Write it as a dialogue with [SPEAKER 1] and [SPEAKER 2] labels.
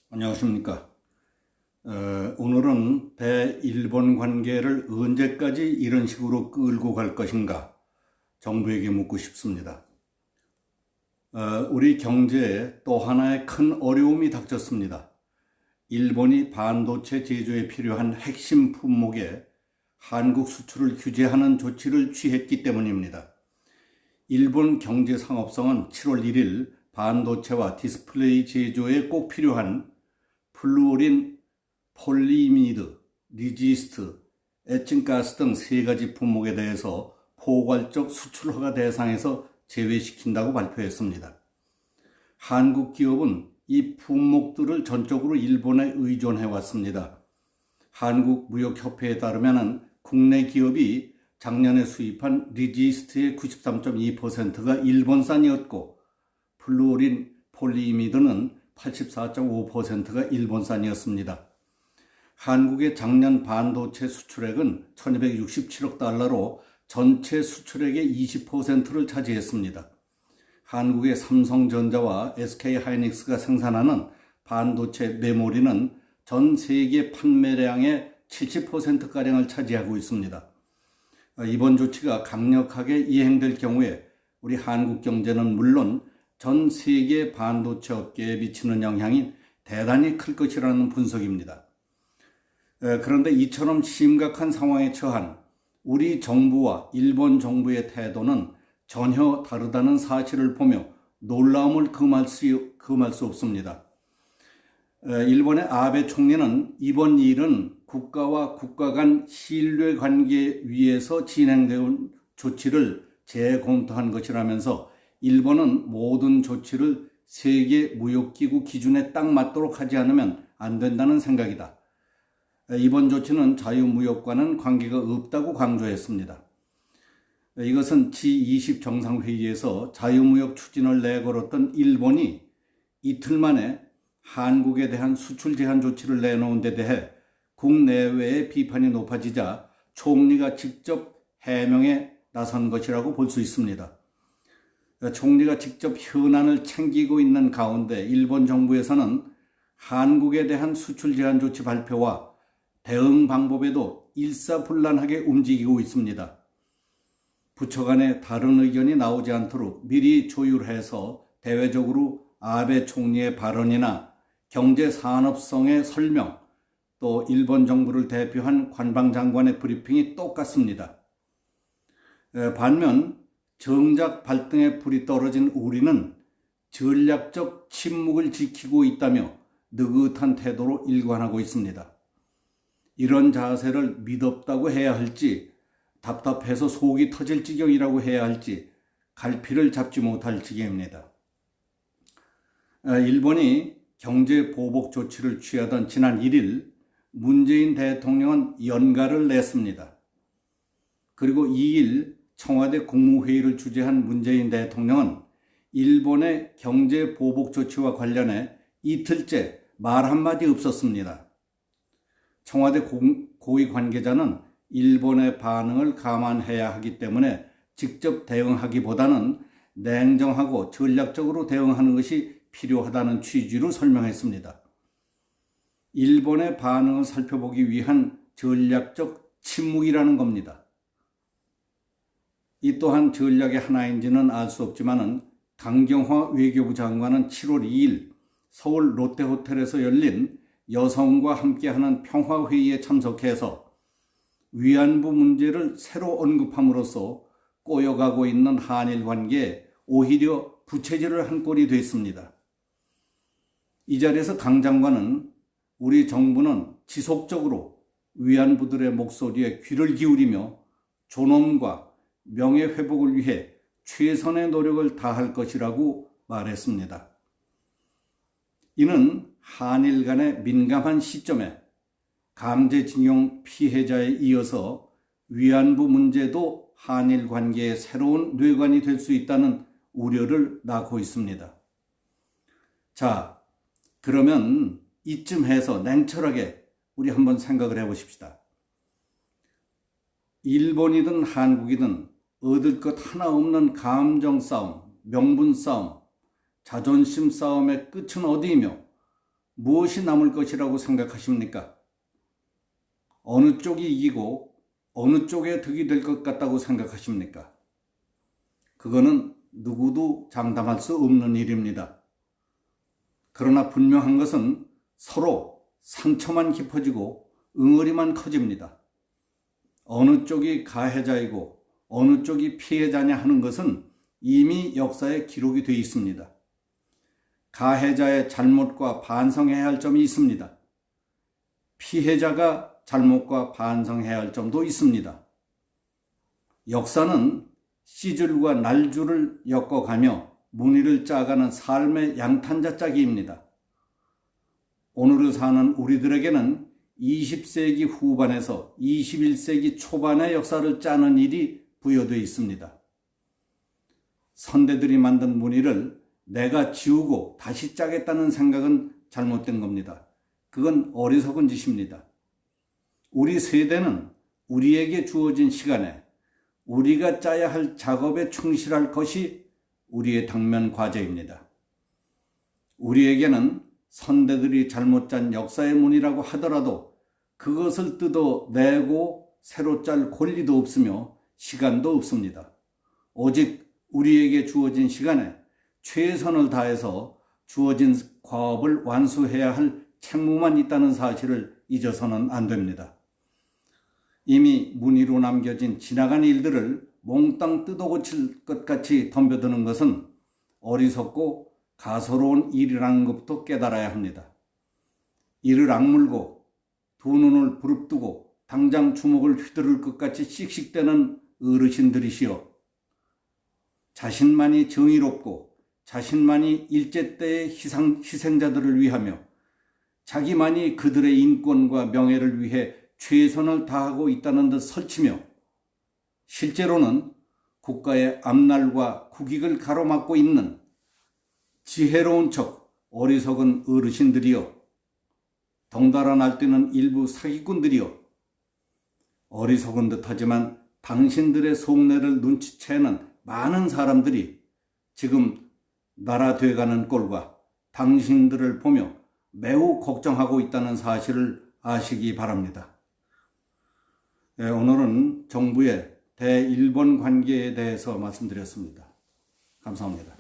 [SPEAKER 1] 안녕하십니까. 오늘은 대-일본 관계를 언제까지 이런 식으로 끌고 갈 것인가 정부에게 묻고 싶습니다. 우리 경제에 또 하나의 큰 어려움이 닥쳤습니다. 일본이 반도체 제조에 필요한 핵심 품목에 한국 수출을 규제하는 조치를 취했기 때문입니다. 일본 경제상업성은 7월 1일 반도체와 디스플레이 제조에 꼭 필요한 플루오린, 폴리이미드, 리지스트, 에칭가스 등 3가지 품목에 대해서 포괄적 수출 허가 대상에서 제외시킨다고 발표했습니다. 한국 기업은 이 품목들을 전적으로 일본에 의존해왔습니다. 한국무역협회에 따르면 국내 기업이 작년에 수입한 리지스트의 93.2%가 일본산이었고 플루오린, 폴리이미드는 84.5%가 일본산이었습니다. 한국의 작년 반도체 수출액은 1267억 달러로 전체 수출액의 20%를 차지했습니다. 한국의 삼성전자와 SK하이닉스가 생산하는 반도체 메모리는 전 세계 판매량의 70%가량을 차지하고 있습니다. 이번 조치가 강력하게 이행될 경우에 우리 한국 경제는 물론 전 세계 반도체 업계에 미치는 영향이 대단히 클 것이라는 분석입니다. 그런데 이처럼 심각한 상황에 처한 우리 정부와 일본 정부의 태도는 전혀 다르다는 사실을 보며 놀라움을 금할 수 없습니다. 일본의 아베 총리는 이번 일은 국가와 국가 간 신뢰 관계 위에서 진행된 조치를 재검토한 것이라면서 일본은 모든 조치를 세계무역기구 기준에 딱 맞도록 하지 않으면 안 된다는 생각이다. 이번 조치는 자유무역과는 관계가 없다고 강조했습니다. 이것은 G20 정상회의에서 자유무역 추진을 내걸었던 일본이 이틀 만에 한국에 대한 수출 제한 조치를 내놓은 데 대해 국내외의 비판이 높아지자 총리가 직접 해명에 나선 것이라고 볼 수 있습니다. 총리가 직접 현안을 챙기고 있는 가운데 일본 정부에서는 한국에 대한 수출 제한 조치 발표와 대응 방법에도 일사불란하게 움직이고 있습니다. 부처 간에 다른 의견이 나오지 않도록 미리 조율해서 대외적으로 아베 총리의 발언이나 경제산업성의 설명, 또 일본 정부를 대표한 관방장관의 브리핑이 똑같습니다. 반면 정작 발등에 불이 떨어진 우리는 전략적 침묵을 지키고 있다며 느긋한 태도로 일관하고 있습니다. 이런 자세를 미덥다고 해야 할지 답답해서 속이 터질 지경이라고 해야 할지 갈피를 잡지 못할 지경입니다. 일본이 경제 보복 조치를 취하던 지난 1일 문재인 대통령은 연가를 냈습니다. 그리고 2일 청와대 국무회의를 주재한 문재인 대통령은 일본의 경제 보복 조치와 관련해 이틀째 말 한마디 없었습니다. 청와대 고위 관계자는 일본의 반응을 감안해야 하기 때문에 직접 대응하기보다는 냉정하고 전략적으로 대응하는 것이 필요하다는 취지로 설명했습니다. 일본의 반응을 살펴보기 위한 전략적 침묵이라는 겁니다. 이 또한 전략의 하나인지는 알 수 없지만은 강경화 외교부 장관은 7월 2일 서울 롯데호텔에서 열린 여성과 함께하는 평화회의에 참석해서 위안부 문제를 새로 언급함으로써 꼬여가고 있는 한일 관계에 오히려 부채질을 한 꼴이 됐습니다. 이 자리에서 강 장관은 우리 정부는 지속적으로 위안부들의 목소리에 귀를 기울이며 존엄과 명예회복을 위해 최선의 노력을 다할 것이라고 말했습니다. 이는 한일 간의 민감한 시점에 강제징용 피해자에 이어서 위안부 문제도 한일 관계의 새로운 뇌관이 될 수 있다는 우려를 낳고 있습니다. 자, 그러면 이쯤 해서 냉철하게 우리 한번 생각을 해보십시다. 일본이든 한국이든 얻을 것 하나 없는 감정 싸움, 명분 싸움, 자존심 싸움의 끝은 어디이며 무엇이 남을 것이라고 생각하십니까? 어느 쪽이 이기고 어느 쪽에 득이 될 것 같다고 생각하십니까? 그거는 누구도 장담할 수 없는 일입니다. 그러나 분명한 것은 서로 상처만 깊어지고 응어리만 커집니다. 어느 쪽이 가해자이고 어느 쪽이 피해자냐 하는 것은 이미 역사에 기록이 되어 있습니다. 가해자의 잘못과 반성해야 할 점이 있습니다. 피해자가 잘못과 반성해야 할 점도 있습니다. 역사는 씨줄과 날줄을 엮어가며 무늬를 짜가는 삶의 양탄자 짜기입니다. 오늘을 사는 우리들에게는 20세기 후반에서 21세기 초반의 역사를 짜는 일이 부여되어 있습니다. 선대들이 만든 무늬를 내가 지우고 다시 짜겠다는 생각은 잘못된 겁니다. 그건 어리석은 짓입니다. 우리 세대는 우리에게 주어진 시간에 우리가 짜야 할 작업에 충실할 것이 우리의 당면 과제입니다. 우리에게는 선대들이 잘못 짠 역사의 문이라고 하더라도 그것을 뜯어내고 새로 짤 권리도 없으며 시간도 없습니다. 오직 우리에게 주어진 시간에 최선을 다해서 주어진 과업을 완수해야 할 책무만 있다는 사실을 잊어서는 안 됩니다. 이미 무늬로 남겨진 지나간 일들을 몽땅 뜯어고칠 것 같이 덤벼드는 것은 어리석고 가소로운 일이라는 것부터 깨달아야 합니다. 이를 악물고 두 눈을 부릅뜨고 당장 주먹을 휘두를 것 같이 씩씩대는 어르신들이시여, 자신만이 정의롭고 자신만이 일제 때의 희생자들을 위하며 자기만이 그들의 인권과 명예를 위해 최선을 다하고 있다는 듯 설치며 실제로는 국가의 앞날과 국익을 가로막고 있는 지혜로운 척 어리석은 어르신들이여, 덩달아 날뛰는 일부 사기꾼들이여, 어리석은 듯하지만 당신들의 속내를 눈치채는 많은 사람들이 지금 나라 돼가는 꼴과 당신들을 보며 매우 걱정하고 있다는 사실을 아시기 바랍니다. 네, 오늘은 정부의 대일본 관계에 대해서 말씀드렸습니다. 감사합니다.